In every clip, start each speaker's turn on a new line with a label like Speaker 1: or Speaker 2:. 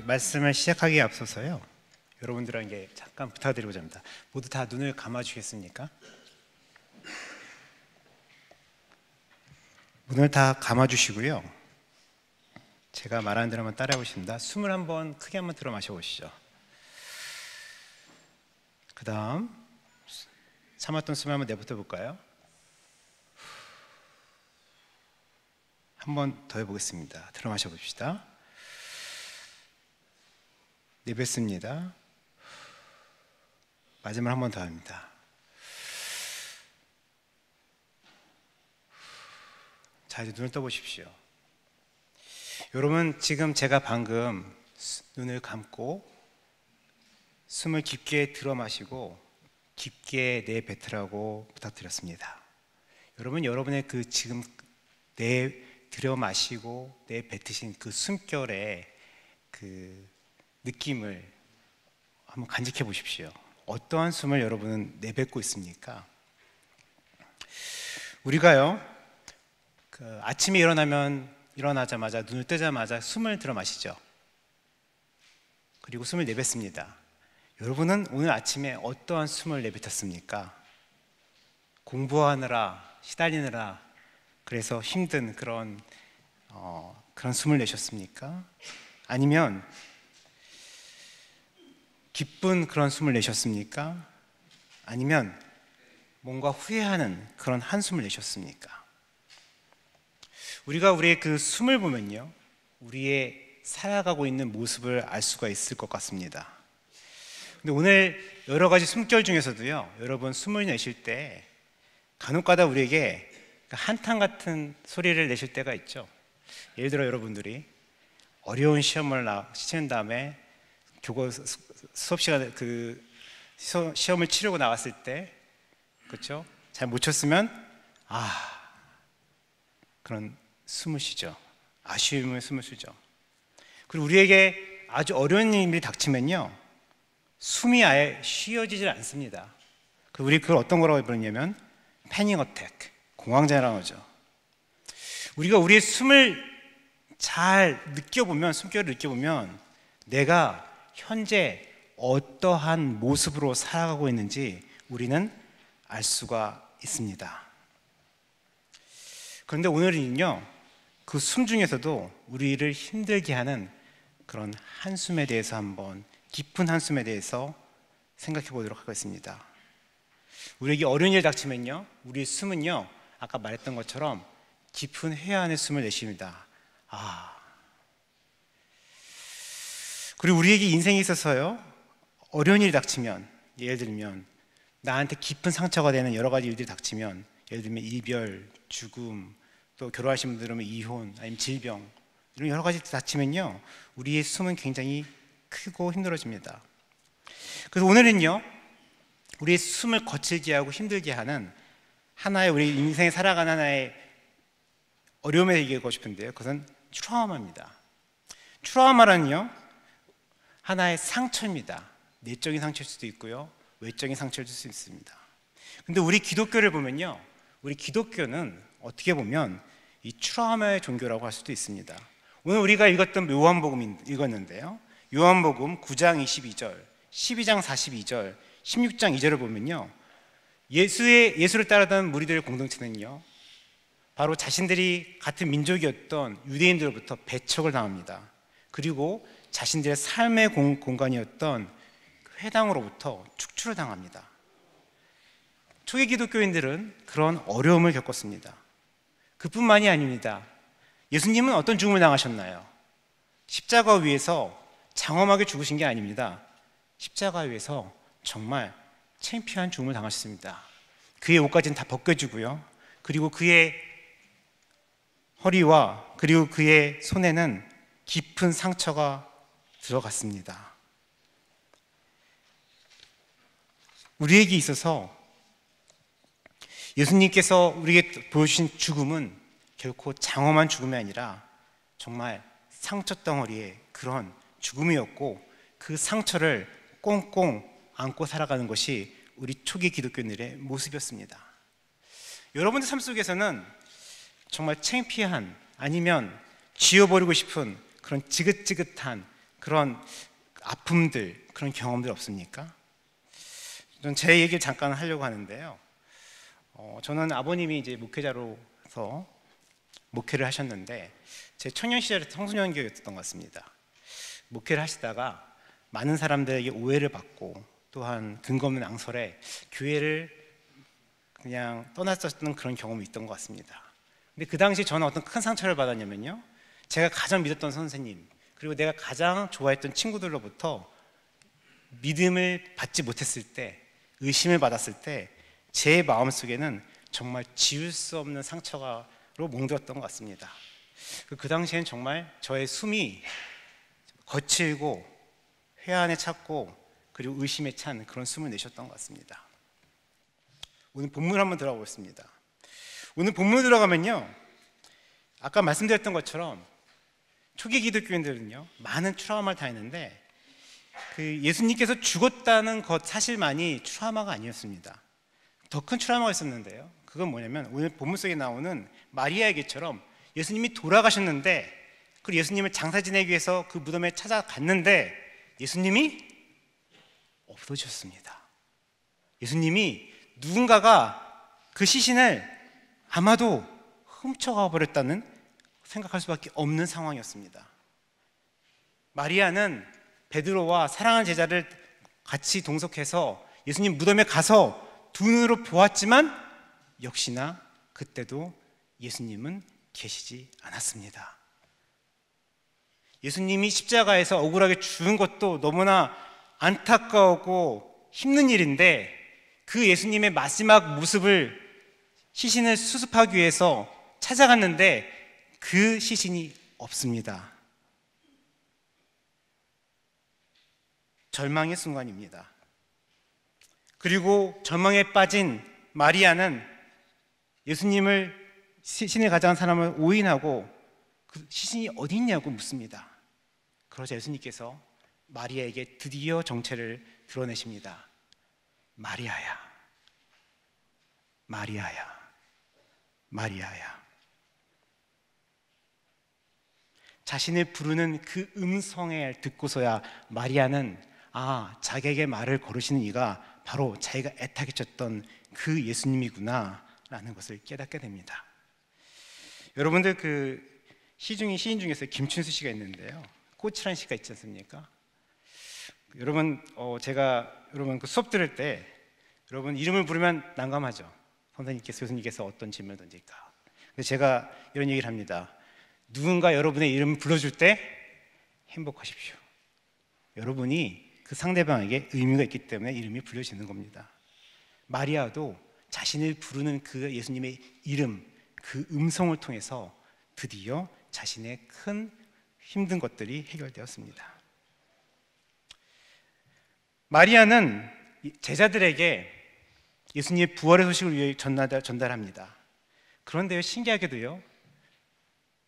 Speaker 1: 말씀을 시작하기에 앞서서요, 여러분들에게 잠깐 부탁드리고자 합니다. 모두 다 눈을 감아주겠습니까? 눈을 다 감아주시고요, 제가 말하는 대로 한번 따라해 보십니다. 숨을 한번 크게 한번 들어 마셔보시죠. 그 다음 참았던 숨을 한번 내뱉어 볼까요? 한번 더 해보겠습니다. 들어 마셔 봅시다. 내뱉습니다. 마지막 한 번 더 합니다. 자, 이제 눈을 떠보십시오. 여러분, 지금 제가 방금 눈을 감고 숨을 깊게 들어 마시고 깊게 내뱉으라고 부탁드렸습니다. 여러분, 여러분의 그 지금 들여 마시고 내뱉으신 그 숨결의 그 느낌을 한번 간직해 보십시오. 어떠한 숨을 여러분은 내뱉고 있습니까? 우리가요, 아침에 일어나자마자 눈을 뜨자마자 숨을 들어 마시죠. 그리고 숨을 내뱉습니다. 여러분은 오늘 아침에 어떠한 숨을 내뱉었습니까? 공부하느라 시달리느라 그래서 힘든 그런 숨을 내셨습니까? 아니면 기쁜 그런 숨을 내셨습니까? 아니면 뭔가 후회하는 그런 한숨을 내셨습니까? 우리가 우리의 그 숨을 보면요, 우리의 살아가고 있는 모습을 알 수가 있을 것 같습니다. 근데 오늘 여러 가지 숨결 중에서도요, 여러분 숨을 내쉴 때 간혹가다 우리에게 한탄 같은 소리를 내실 때가 있죠. 예를 들어 여러분들이 어려운 시험을 치는 다음에 수업 시간에 시험을 치르고 나왔을 때, 그렇죠? 잘 못 쳤으면 그런 숨을 쉬죠. 아쉬움을 숨을 쉬죠. 그리고 우리에게 아주 어려운 일이 닥치면요, 숨이 아예 쉬어지질 않습니다. 우리 그걸 어떤 거라고 부르냐면 패닉 어택, 공황장애라고 하죠. 우리가 우리의 숨을 잘 느껴보면, 숨결을 느껴보면 내가 현재 어떠한 모습으로 살아가고 있는지 우리는 알 수가 있습니다. 그런데 오늘은요, 그 숨 중에서도 우리를 힘들게 하는 그런 한숨에 대해서 한번, 깊은 한숨에 대해서 생각해 보도록 하겠습니다. 우리에게 어려운 일 닥치면요, 우리의 숨은요, 아까 말했던 것처럼 깊은 회한의 숨을 내쉽니다. 그리고 우리에게 인생에 있어서요, 어려운 일이 닥치면, 예를 들면 나한테 깊은 상처가 되는 여러 가지 일들이 닥치면, 예를 들면 이별, 죽음, 또 결혼하신 분들은 이혼, 아니면 질병, 이런 여러 가지 닥치면요, 우리의 숨은 굉장히 크고 힘들어집니다. 그래서 오늘은요, 우리의 숨을 거칠게 하고 힘들게 하는 하나의, 우리 인생에 살아가는 하나의 어려움에 얘기하고 싶은데요, 그것은 트라우마입니다. 트라우마는요, 하나의 상처입니다. 내적인 상처일 수도 있고요, 외적인 상처일 수도 있습니다. 근데 우리 기독교를 보면요, 우리 기독교는 어떻게 보면 이 트라우마의 종교라고 할 수도 있습니다. 오늘 우리가 읽었던 요한복음 읽었는데요, 요한복음 9장 22절, 12장 42절, 16장 2절을 보면요, 예수를 따르던 무리들의 공동체는요, 바로 자신들이 같은 민족이었던 유대인들로부터 배척을 당합니다. 그리고 자신들의 삶의 공간이었던 회당으로부터 축출을 당합니다. 초기 기독교인들은 그런 어려움을 겪었습니다. 그뿐만이 아닙니다. 예수님은 어떤 죽음을 당하셨나요? 십자가 위에서 장엄하게 죽으신 게 아닙니다. 십자가 위에서 정말 창피한 죽음을 당하셨습니다. 그의 옷까지는 다 벗겨지고요, 그리고 그의 허리와 그리고 그의 손에는 깊은 상처가 들어갔습니다. 우리에게 있어서 예수님께서 우리에게 보여주신 죽음은 결코 장엄한 죽음이 아니라 정말 상처 덩어리의 그런 죽음이었고, 그 상처를 꽁꽁 안고 살아가는 것이 우리 초기 기독교인들의 모습이었습니다. 여러분의 삶 속에서는 정말 창피한, 아니면 지워버리고 싶은 그런 지긋지긋한 그런 아픔들, 그런 경험들 없습니까? 저는 제 얘기를 잠깐 하려고 하는데요. 저는 아버님이 이제 목회자로서 목회를 하셨는데 제 청년 시절에 청소년 교육이었던 것 같습니다. 목회를 하시다가 많은 사람들에게 오해를 받고 또한 근거 없는 앙설에 교회를 그냥 떠났었던 그런 경험이 있던 것 같습니다. 근데 그 당시 저는 어떤 큰 상처를 받았냐면요, 제가 가장 믿었던 선생님 그리고 내가 가장 좋아했던 친구들로부터 믿음을 받지 못했을 때, 의심을 받았을 때 제 마음속에는 정말 지울 수 없는 상처로 몽들었던 것 같습니다. 그 당시엔 정말 저의 숨이 거칠고 회한에 찼고 그리고 의심에 찬 그런 숨을 내셨던 것 같습니다. 오늘 본문 한번 들어보겠습니다. 오늘 본문 들어가면요, 아까 말씀드렸던 것처럼 초기 기독교인들은요 많은 트라우마를 당했는데 그 예수님께서 죽었다는 것 사실만이 트라우마가 아니었습니다. 더 큰 트라우마가 있었는데요, 그건 뭐냐면 오늘 본문 속에 나오는 마리아에게처럼 예수님이 돌아가셨는데 그리고 예수님을 장사 지내기 위해서 그 무덤에 찾아갔는데 예수님이 없어지셨습니다. 예수님이 누군가가 그 시신을 아마도 훔쳐가 버렸다는 생각할 수밖에 없는 상황이었습니다. 마리아는 베드로와 사랑하는 제자를 같이 동석해서 예수님 무덤에 가서 두 눈으로 보았지만 역시나 그때도 예수님은 계시지 않았습니다. 예수님이 십자가에서 억울하게 죽은 것도 너무나 안타까우고 힘든 일인데 그 예수님의 마지막 모습을, 시신을 수습하기 위해서 찾아갔는데 그 시신이 없습니다. 절망의 순간입니다. 그리고 절망에 빠진 마리아는 예수님을, 시신을 가져간 사람을 오인하고 그 시신이 어디 있냐고 묻습니다. 그러자 예수님께서 마리아에게 드디어 정체를 드러내십니다. 마리아야, 마리아야, 마리아야. 자신을 부르는 그 음성을 듣고서야 마리아는 자기에게 말을 걸으시는 이가 바로 자기가 애타게 쳤던 그 예수님이구나 라는 것을 깨닫게 됩니다. 여러분들 그 시인 중에서 김춘수 씨가 있는데요, 꽃이라는 시가 있지 않습니까? 여러분 제가 여러분 그 수업 들을 때 여러분 이름을 부르면 난감하죠. 선생님께서, 교수님께서 어떤 질문을 던질까. 그래서 제가 이런 얘기를 합니다. 누군가 여러분의 이름을 불러줄 때 행복하십시오. 여러분이 그 상대방에게 의미가 있기 때문에 이름이 불려지는 겁니다. 마리아도 자신을 부르는 그 예수님의 이름, 그 음성을 통해서 드디어 자신의 큰 힘든 것들이 해결되었습니다. 마리아는 제자들에게 예수님의 부활의 소식을 위해 전달합니다. 그런데요, 신기하게도요,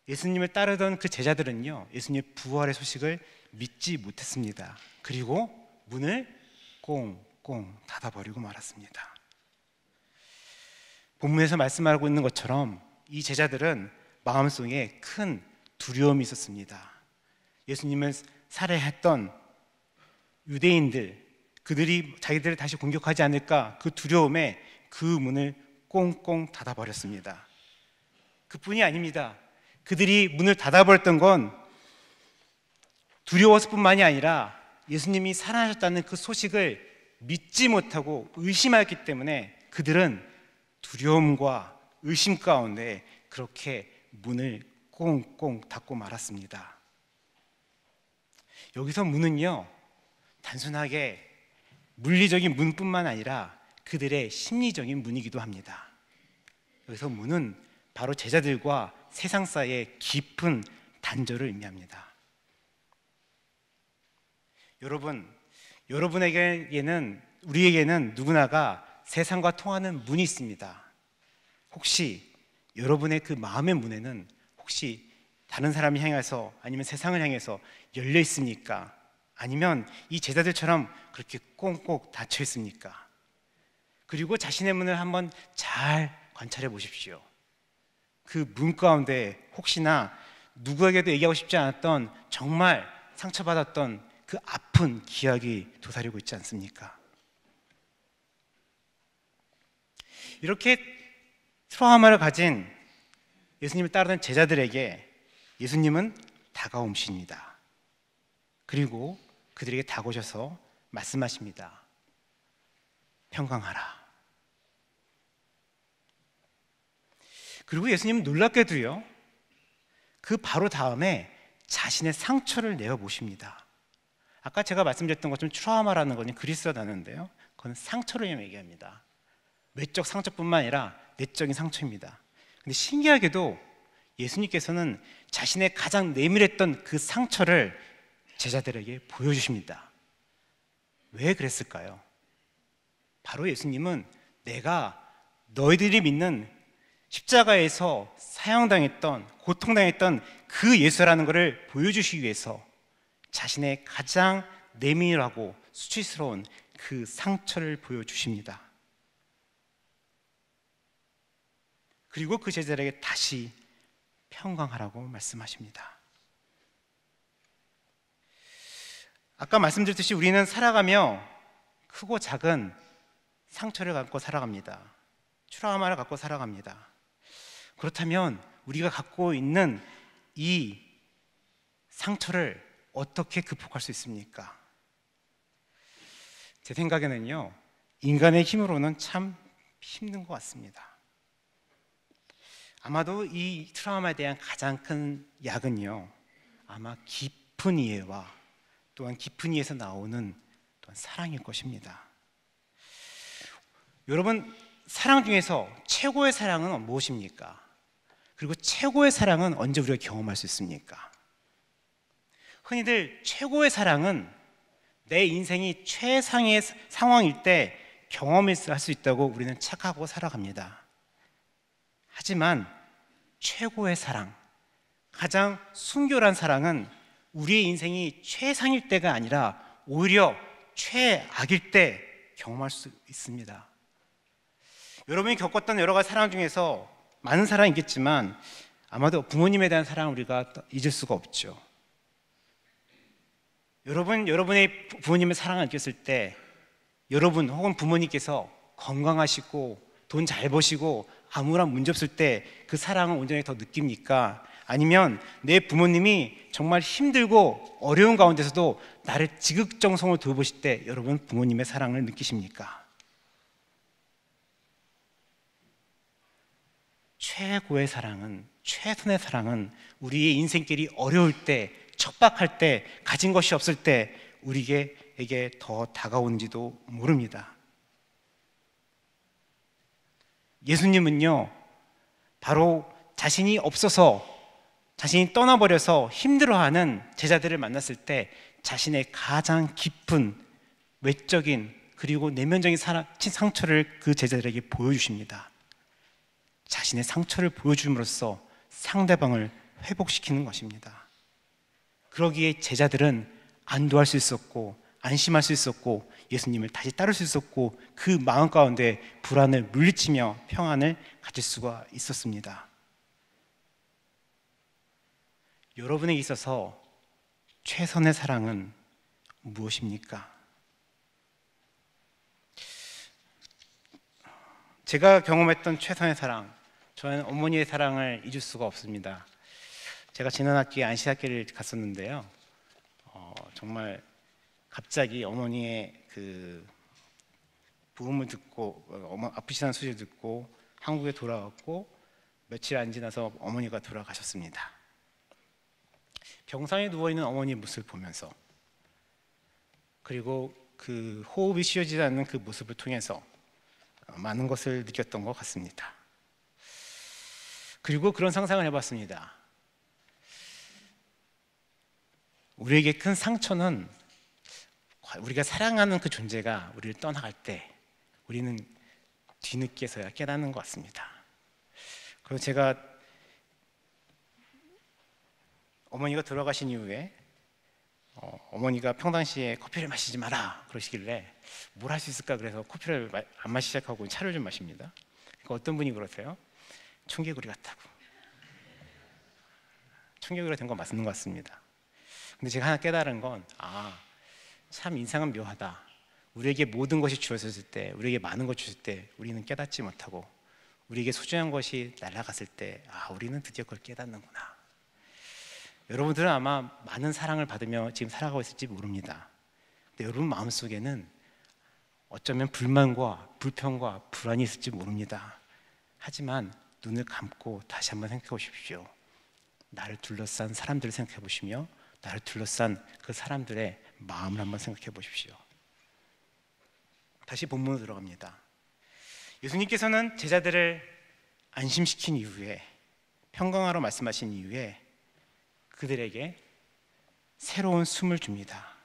Speaker 1: 예수님을 따르던 그 제자들은요 예수님의 부활의 소식을 믿지 못했습니다. 그리고 문을 꽁꽁 닫아버리고 말았습니다. 본문에서 말씀하고 있는 것처럼 이 제자들은 마음속에 큰 두려움이 있었습니다. 예수님을 살해했던 유대인들, 그들이 자기들을 다시 공격하지 않을까, 그 두려움에 그 문을 꽁꽁 닫아버렸습니다. 그뿐이 아닙니다. 그들이 문을 닫아버렸던 건 두려워서 뿐만이 아니라 예수님이 살아나셨다는 그 소식을 믿지 못하고 의심하였기 때문에 그들은 두려움과 의심 가운데 그렇게 문을 꽁꽁 닫고 말았습니다. 여기서 문은요 단순하게 물리적인 문뿐만 아니라 그들의 심리적인 문이기도 합니다. 여기서 문은 바로 제자들과 세상 사이의 깊은 단절을 의미합니다. 여러분에게는, 우리에게는 누구나가 세상과 통하는 문이 있습니다. 혹시 여러분의 그 마음의 문에는 혹시 다른 사람을 향해서 아니면 세상을 향해서 열려 있습니까? 아니면 이 제자들처럼 그렇게 꽁꽁 닫혀 있습니까? 그리고 자신의 문을 한번 잘 관찰해 보십시오. 그 문 가운데 혹시나 누구에게도 얘기하고 싶지 않았던 정말 상처받았던 그 아픈 기억이 도사리고 있지 않습니까? 이렇게 트라우마를 가진 예수님을 따르는 제자들에게 예수님은 다가오십니다. 그리고 그들에게 다가오셔서 말씀하십니다. 평강하라. 그리고 예수님은 놀랍게도요, 그 바로 다음에 자신의 상처를 내어보십니다. 아까 제가 말씀드렸던 것처럼 트라우마라는 것은 그리스어 단어인데요, 그건 상처를 얘기합니다. 외적 상처뿐만 아니라 내적인 상처입니다. 근데 신기하게도 예수님께서는 자신의 가장 내밀했던 그 상처를 제자들에게 보여주십니다. 왜 그랬을까요? 바로 예수님은 내가 너희들이 믿는 십자가에서 사형당했던, 고통당했던 그 예수라는 것을 보여주시기 위해서 자신의 가장 내밀하고 수치스러운 그 상처를 보여주십니다. 그리고 그 제자들에게 다시 평강하라고 말씀하십니다. 아까 말씀드렸듯이 우리는 살아가며 크고 작은 상처를 갖고 살아갑니다. 트라우마를 갖고 살아갑니다. 그렇다면 우리가 갖고 있는 이 상처를 어떻게 극복할 수 있습니까? 제 생각에는요, 인간의 힘으로는 참 힘든 것 같습니다. 아마도 이 트라우마에 대한 가장 큰 약은요, 아마 깊은 이해와 또한 깊은 이해에서 나오는 또한 사랑일 것입니다. 여러분, 사랑 중에서 최고의 사랑은 무엇입니까? 그리고 최고의 사랑은 언제 우리가 경험할 수 있습니까? 흔히들 최고의 사랑은 내 인생이 최상의 상황일 때 경험할 수 있다고 우리는 착각하고 살아갑니다. 하지만 최고의 사랑, 가장 순결한 사랑은 우리의 인생이 최상일 때가 아니라 오히려 최악일 때 경험할 수 있습니다. 여러분이 겪었던 여러 가지 사랑 중에서 많은 사랑이 있겠지만 아마도 부모님에 대한 사랑을 우리가 잊을 수가 없죠. 여러분의 부모님의 사랑을 느꼈을 때 여러분 혹은 부모님께서 건강하시고 돈 잘 버시고 아무런 문제 없을 때 그 사랑을 온전히 더 느낍니까? 아니면 내 부모님이 정말 힘들고 어려운 가운데서도 나를 지극정성으로 돌보실 때 여러분 부모님의 사랑을 느끼십니까? 최고의 사랑은, 최선의 사랑은 우리의 인생길이 어려울 때, 척박할 때, 가진 것이 없을 때 우리에게 더 다가오는지도 모릅니다. 예수님은요, 바로 자신이 없어서, 자신이 떠나버려서 힘들어하는 제자들을 만났을 때 자신의 가장 깊은 외적인 그리고 내면적인 상처를 그 제자들에게 보여주십니다. 자신의 상처를 보여줌으로써 상대방을 회복시키는 것입니다. 그러기에 제자들은 안도할 수 있었고 안심할 수 있었고 예수님을 다시 따를 수 있었고 그 마음 가운데 불안을 물리치며 평안을 가질 수가 있었습니다. 여러분에게 있어서 최선의 사랑은 무엇입니까? 제가 경험했던 최선의 사랑, 저는 어머니의 사랑을 잊을 수가 없습니다. 제가 지난 학기에 안시학기를 갔었는데요, 정말 갑자기 어머니의 그 부음을 듣고 아프시다는 소식을 듣고 한국에 돌아왔고 며칠 안 지나서 어머니가 돌아가셨습니다. 병상에 누워있는 어머니의 모습을 보면서 그리고 그 호흡이 쉬어지지 않는 그 모습을 통해서 많은 것을 느꼈던 것 같습니다. 그리고 그런 상상을 해봤습니다. 우리에게 큰 상처는 우리가 사랑하는 그 존재가 우리를 떠나갈 때 우리는 뒤늦게서야 깨닫는 것 같습니다. 그리고 제가 어머니가 돌아가신 이후에 어머니가 평상시에 커피를 마시지 마라 그러시길래 뭘 할 수 있을까 그래서 커피를 안 마시기 시작하고 차를 좀 마십니다. 그러니까 어떤 분이 그러세요? 청개구리 같다고. 청개구리가 된 거 맞는 것 같습니다. 근데 제가 하나 깨달은 건 참 인생은 묘하다. 우리에게 모든 것이 주어졌을 때, 우리에게 많은 것 주실 때 우리는 깨닫지 못하고, 우리에게 소중한 것이 날아갔을 때 우리는 드디어 그걸 깨닫는구나. 여러분들은 아마 많은 사랑을 받으며 지금 살아가고 있을지 모릅니다. 근데 여러분 마음속에는 어쩌면 불만과 불평과 불안이 있을지 모릅니다. 하지만 눈을 감고 다시 한번 생각해 보십시오. 나를 둘러싼 사람들을 생각해 보시며 나를 둘러싼 그 사람들의 마음을 한번 생각해 보십시오. 다시 본문으로 들어갑니다. 예수님께서는 제자들을 안심시킨 이후에, 평강하러 말씀하신 이후에 그들에게 새로운 숨을 줍니다.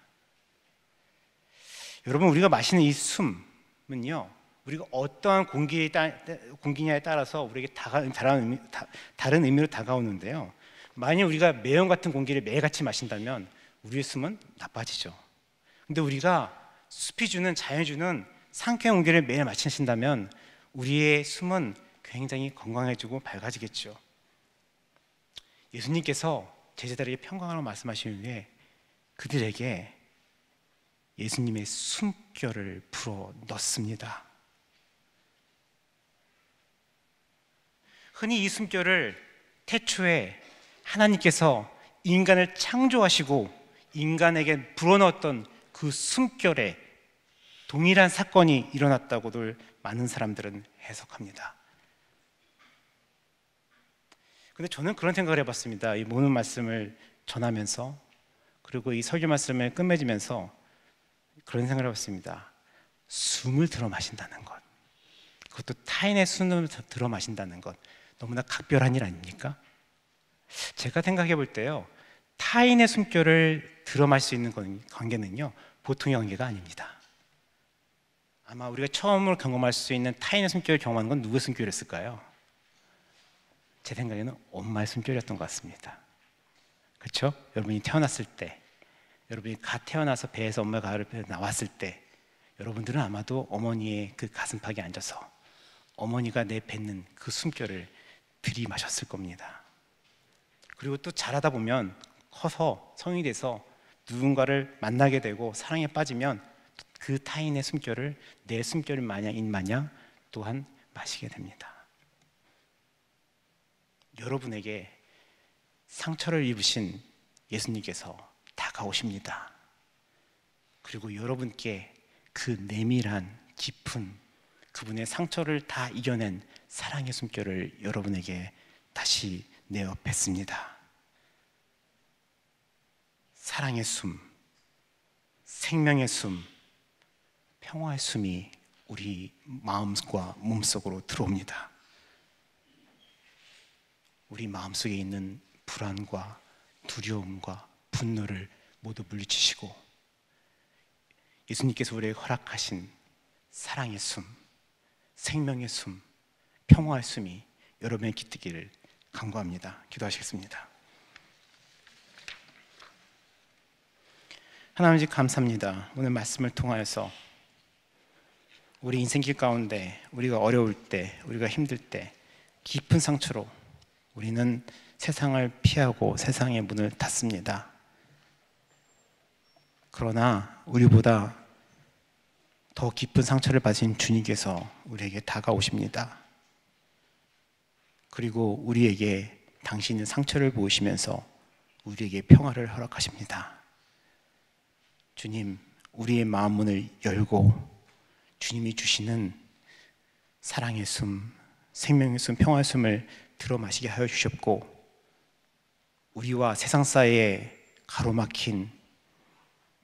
Speaker 1: 여러분, 우리가 마시는 이 숨은요, 우리가 어떠한 공기냐에 따라서 우리에게 다른 의미로 다가오는데요, 만약 우리가 매연 같은 공기를 매일같이 마신다면 우리의 숨은 나빠지죠. 근데 우리가 숲이 주는, 자연이 주는 상쾌한 공기를 매일 마신다면 우리의 숨은 굉장히 건강해지고 밝아지겠죠. 예수님께서 제자들에게 평강하라고 말씀하신 후에 그들에게 예수님의 숨결을 불어 넣습니다. 흔히 이 숨결을 태초에 하나님께서 인간을 창조하시고 인간에게 불어넣었던 그 숨결에 동일한 사건이 일어났다고들 많은 사람들은 해석합니다. 근데 저는 그런 생각을 해봤습니다. 이 모든 말씀을 전하면서, 그리고 이 설교 말씀을 끝맺으면서 그런 생각을 해봤습니다. 숨을 들어 마신다는 것, 그것도 타인의 숨을 들어 마신다는 것, 너무나 각별한 일 아닙니까? 제가 생각해 볼 때요, 타인의 숨결을 들어 마실 수 있는 관계는요, 보통의 관계가 아닙니다. 아마 우리가 처음으로 경험할 수 있는 타인의 숨결을 경험하는 건 누구의 숨결이었을까요? 제 생각에는 엄마의 숨결이었던 것 같습니다. 그렇죠? 여러분이 태어났을 때, 여러분이 갓 태어나서 배에서 엄마의 가을을 나왔을 때, 여러분들은 아마도 어머니의 그 가슴팍에 앉아서 어머니가 내뱉는 그 숨결을 들이마셨을 겁니다. 그리고 또 자라다 보면 커서 성인이 돼서 누군가를 만나게 되고 사랑에 빠지면 그 타인의 숨결을 내 숨결 마냥 또한 마시게 됩니다. 여러분에게 상처를 입으신 예수님께서 다가오십니다. 그리고 여러분께 그 내밀한 깊은 그분의 상처를 다 이겨낸 사랑의 숨결을 여러분에게 다시 내어 뱉습니다. 사랑의 숨, 생명의 숨, 평화의 숨이 우리 마음과 몸속으로 들어옵니다. 우리 마음속에 있는 불안과 두려움과 분노를 모두 물리치시고 예수님께서 우리에게 허락하신 사랑의 숨, 생명의 숨, 평화의 숨이 여러분의 깃들기를 간구합니다. 기도하시겠습니다. 하나님 감사합니다. 오늘 말씀을 통하여서 우리 인생길 가운데 우리가 어려울 때, 우리가 힘들 때 깊은 상처로 우리는 세상을 피하고 세상의 문을 닫습니다. 그러나 우리보다 더 깊은 상처를 받으신 주님께서 우리에게 다가오십니다. 그리고 우리에게 당신의 상처를 보이시면서 우리에게 평화를 허락하십니다. 주님, 우리의 마음 문을 열고 주님이 주시는 사랑의 숨, 생명의 숨, 평화의 숨을 들어 마시게 하여 주셨고 우리와 세상 사이에 가로막힌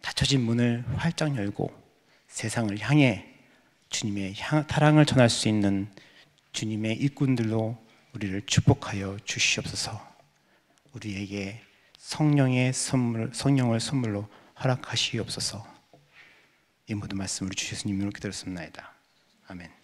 Speaker 1: 닫혀진 문을 활짝 열고 세상을 향해 주님의 사랑을 전할 수 있는 주님의 일꾼들로 우리를 축복하여 주시옵소서. 우리에게 성령의 선물, 성령을 선물로 허락하시옵소서. 이 모든 말씀을 주 예수님 이름으로 기도했습니다. 아멘.